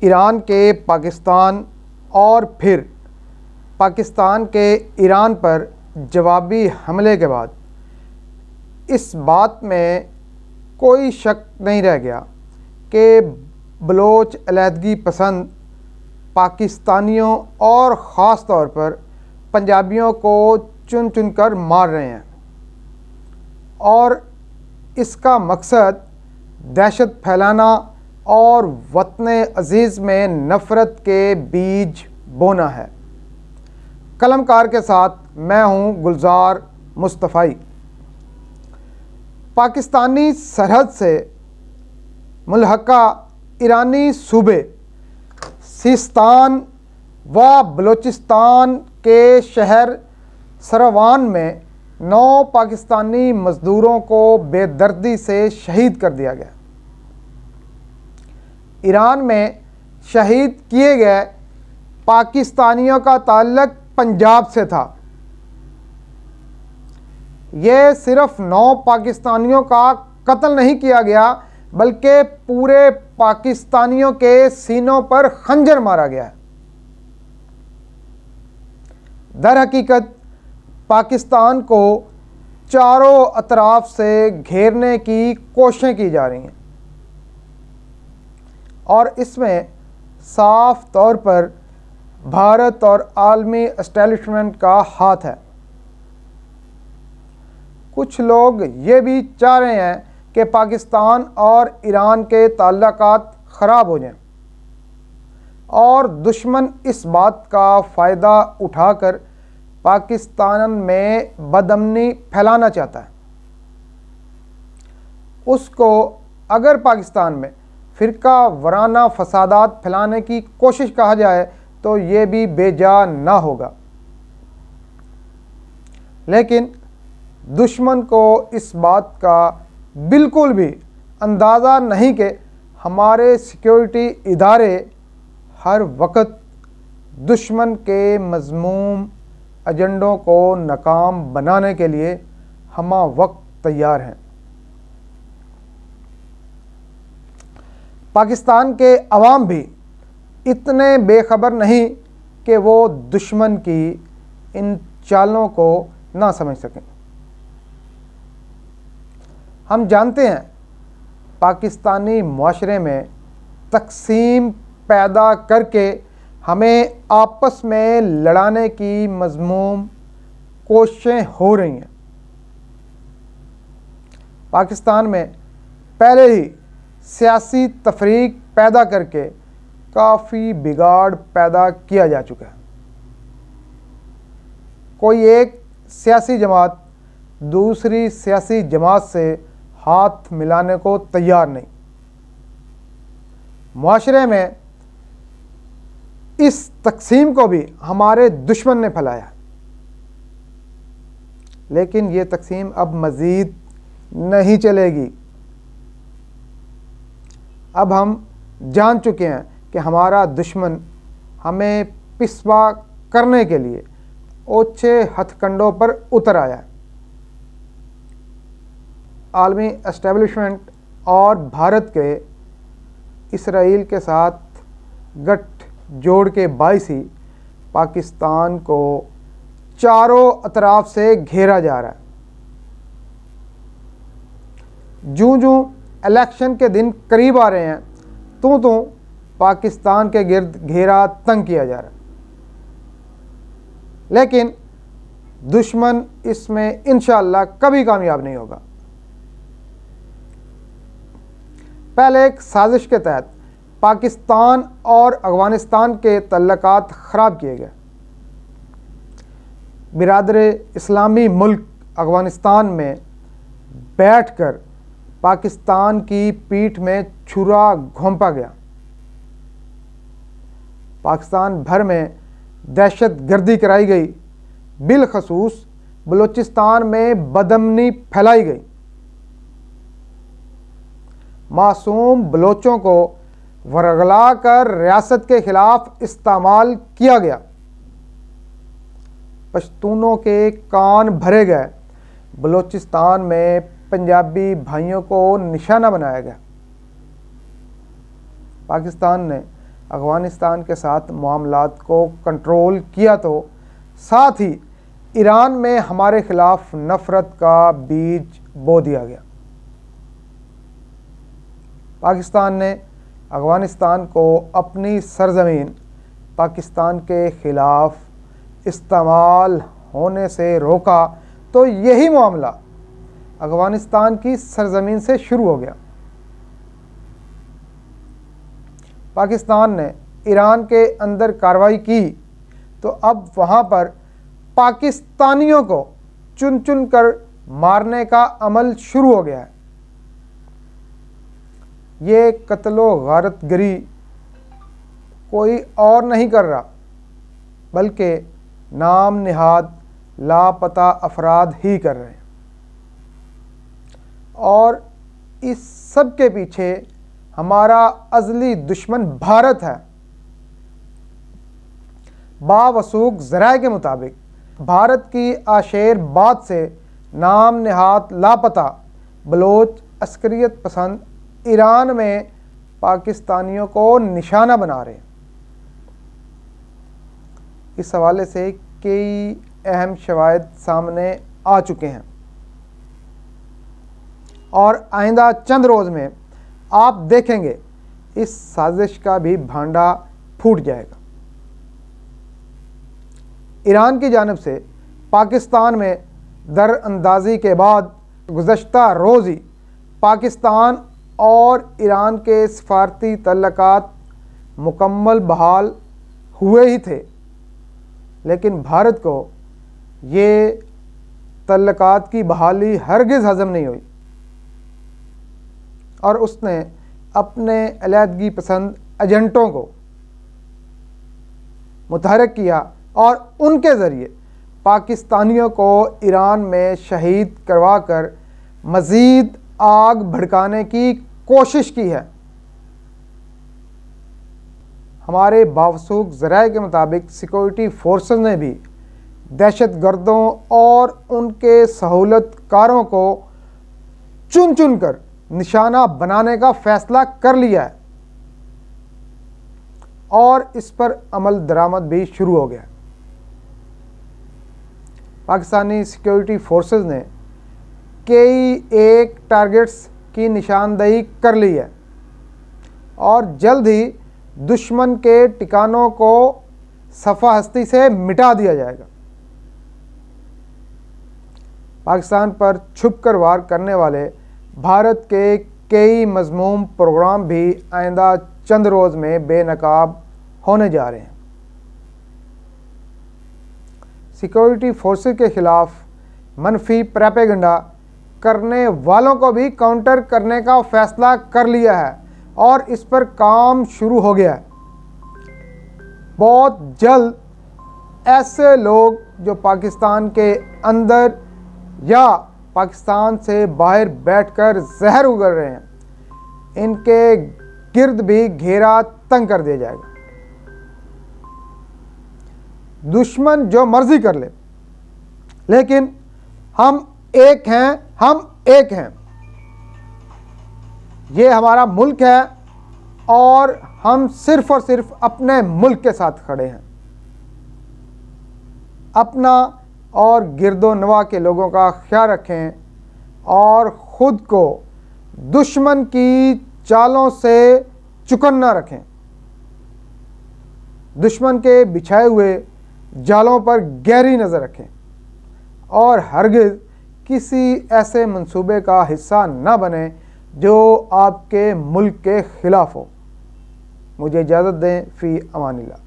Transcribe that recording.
ایران کے پاکستان اور پھر پاکستان کے ایران پر جوابی حملے کے بعد اس بات میں کوئی شک نہیں رہ گیا کہ بلوچ علیحدگی پسند پاکستانیوں اور خاص طور پر پنجابیوں کو چن چن کر مار رہے ہیں، اور اس کا مقصد دہشت پھیلانا اور وطن عزیز میں نفرت کے بیج بونا ہے۔ قلم کار کے ساتھ میں ہوں گلزار مصطفی۔ پاکستانی سرحد سے ملحقہ ایرانی صوبے سیستان و بلوچستان کے شہر سروان میں 9 پاکستانی مزدوروں کو بے دردی سے شہید کر دیا گیا۔ ایران میں شہید کیے گئے پاکستانیوں کا تعلق پنجاب سے تھا۔ یہ صرف 9 پاکستانیوں کا قتل نہیں کیا گیا بلکہ پورے پاکستانیوں کے سینوں پر خنجر مارا گیا۔ در حقیقت پاکستان کو چاروں اطراف سے گھیرنے کی کوششیں کی جا رہی ہیں، اور اس میں صاف طور پر بھارت اور عالمی اسٹیبلشمنٹ کا ہاتھ ہے۔ کچھ لوگ یہ بھی چاہ رہے ہیں کہ پاکستان اور ایران کے تعلقات خراب ہو جائیں، اور دشمن اس بات کا فائدہ اٹھا کر پاکستان میں بدامنی پھیلانا چاہتا ہے۔ اس کو اگر پاکستان میں فرقہ وارانہ فسادات پھیلانے کی کوشش کہا جائے تو یہ بھی بے جا نہ ہوگا، لیکن دشمن کو اس بات کا بالکل بھی اندازہ نہیں کہ ہمارے سیکیورٹی ادارے ہر وقت دشمن کے مذموم ایجنڈوں کو ناکام بنانے کے لیے ہمہ وقت تیار ہیں۔ پاکستان کے عوام بھی اتنے بے خبر نہیں کہ وہ دشمن کی ان چالوں کو نہ سمجھ سکیں۔ ہم جانتے ہیں پاکستانی معاشرے میں تقسیم پیدا کر کے ہمیں آپس میں لڑانے کی مذموم کوششیں ہو رہی ہیں۔ پاکستان میں پہلے ہی سیاسی تفریق پیدا کر کے کافی بگاڑ پیدا کیا جا چکا ہے۔ کوئی ایک سیاسی جماعت دوسری سیاسی جماعت سے ہاتھ ملانے کو تیار نہیں۔ معاشرے میں اس تقسیم کو بھی ہمارے دشمن نے پھیلایا، لیکن یہ تقسیم اب مزید نہیں چلے گی۔ اب ہم جان چکے ہیں کہ ہمارا دشمن ہمیں پسپا کرنے کے لیے اوچھے ہتھ کنڈوں پر اتر آیا ہے۔ عالمی اسٹیبلشمنٹ اور بھارت کے اسرائیل کے ساتھ گٹھ جوڑ کے باعث ہی پاکستان کو چاروں اطراف سے گھیرا جا رہا ہے۔ جوں الیکشن کے دن قریب آ رہے ہیں تو پاکستان کے گرد گھیرا تنگ کیا جا رہا ہے، لیکن دشمن اس میں انشاءاللہ کبھی کامیاب نہیں ہوگا۔ پہلے ایک سازش کے تحت پاکستان اور افغانستان کے تعلقات خراب کیے گئے۔ برادر اسلامی ملک افغانستان میں بیٹھ کر پاکستان کی پیٹھ میں چھرا گھونپا گیا۔ پاکستان بھر میں دہشت گردی کرائی گئی، بالخصوص بلوچستان میں بدامنی پھیلائی گئی۔ معصوم بلوچوں کو ورغلا کر ریاست کے خلاف استعمال کیا گیا۔ پشتونوں کے کان بھرے گئے۔ بلوچستان میں پنجابی بھائیوں کو نشانہ بنایا گیا۔ پاکستان نے افغانستان کے ساتھ معاملات کو کنٹرول کیا تو ساتھ ہی ایران میں ہمارے خلاف نفرت کا بیج بو دیا گیا۔ پاکستان نے افغانستان کو اپنی سرزمین پاکستان کے خلاف استعمال ہونے سے روکا تو یہی معاملہ افغانستان کی سرزمین سے شروع ہو گیا۔ پاکستان نے ایران کے اندر کارروائی کی تو اب وہاں پر پاکستانیوں کو چن چن کر مارنے کا عمل شروع ہو گیا ہے۔ یہ قتل و غارت گری کوئی اور نہیں کر رہا بلکہ نام نہاد لاپتہ افراد ہی کر رہے ہیں، اور اس سب کے پیچھے ہمارا ازلی دشمن بھارت ہے۔ باوثوق ذرائع کے مطابق بھارت کی عشیر بعد سے نام نہاد لاپتہ بلوچ عسکریت پسند ایران میں پاکستانیوں کو نشانہ بنا رہے ہیں۔ اس حوالے سے کئی اہم شواہد سامنے آ چکے ہیں، اور آئندہ چند روز میں آپ دیکھیں گے اس سازش کا بھی بھانڈا پھوٹ جائے گا۔ ایران کی جانب سے پاکستان میں در اندازی کے بعد گزشتہ روز ہی پاکستان اور ایران کے سفارتی تعلقات مکمل بحال ہوئے ہی تھے، لیکن بھارت کو یہ تعلقات کی بحالی ہرگز ہضم نہیں ہوئی، اور اس نے اپنے علیحدگی پسند ایجنٹوں کو متحرک کیا اور ان کے ذریعے پاکستانیوں کو ایران میں شہید کروا کر مزید آگ بھڑکانے کی کوشش کی ہے۔ ہمارے باوثوق ذرائع کے مطابق سیکورٹی فورسز نے بھی دہشت گردوں اور ان کے سہولت کاروں کو چن چن کر نشانہ بنانے کا فیصلہ کر لیا ہے، اور اس پر عمل درآمد بھی شروع ہو گیا ہے۔ پاکستانی سیکورٹی فورسز نے کئی ایک ٹارگٹس کی نشاندہی کر لی ہے، اور جلد ہی دشمن کے ٹھکانوں کو صفحہ ہستی سے مٹا دیا جائے گا۔ پاکستان پر چھپ کر وار کرنے والے بھارت کے کئی مذموم پروگرام بھی آئندہ چند روز میں بے نقاب ہونے جا رہے ہیں۔ سیکورٹی فورسز کے خلاف منفی پروپیگنڈا کرنے والوں کو بھی کاؤنٹر کرنے کا فیصلہ کر لیا ہے، اور اس پر کام شروع ہو گیا ہے۔ بہت جلد ایسے لوگ جو پاکستان کے اندر یا پاکستان سے باہر بیٹھ کر زہر اگل رہے ہیں، ان کے گرد بھی گھیرا تنگ کر دیا جائے گا۔ دشمن جو مرضی کر لے، لیکن ہم ایک ہیں، ہم ایک ہیں۔ یہ ہمارا ملک ہے، اور ہم صرف اور صرف اپنے ملک کے ساتھ کھڑے ہیں۔ اپنا اور گرد و نواح کے لوگوں کا خیال رکھیں، اور خود کو دشمن کی چالوں سے چکن نہ رکھیں۔ دشمن کے بچھائے ہوئے جالوں پر گہری نظر رکھیں، اور ہرگز کسی ایسے منصوبے کا حصہ نہ بنیں جو آپ کے ملک کے خلاف ہو۔ مجھے اجازت دیں، فی امان اللہ۔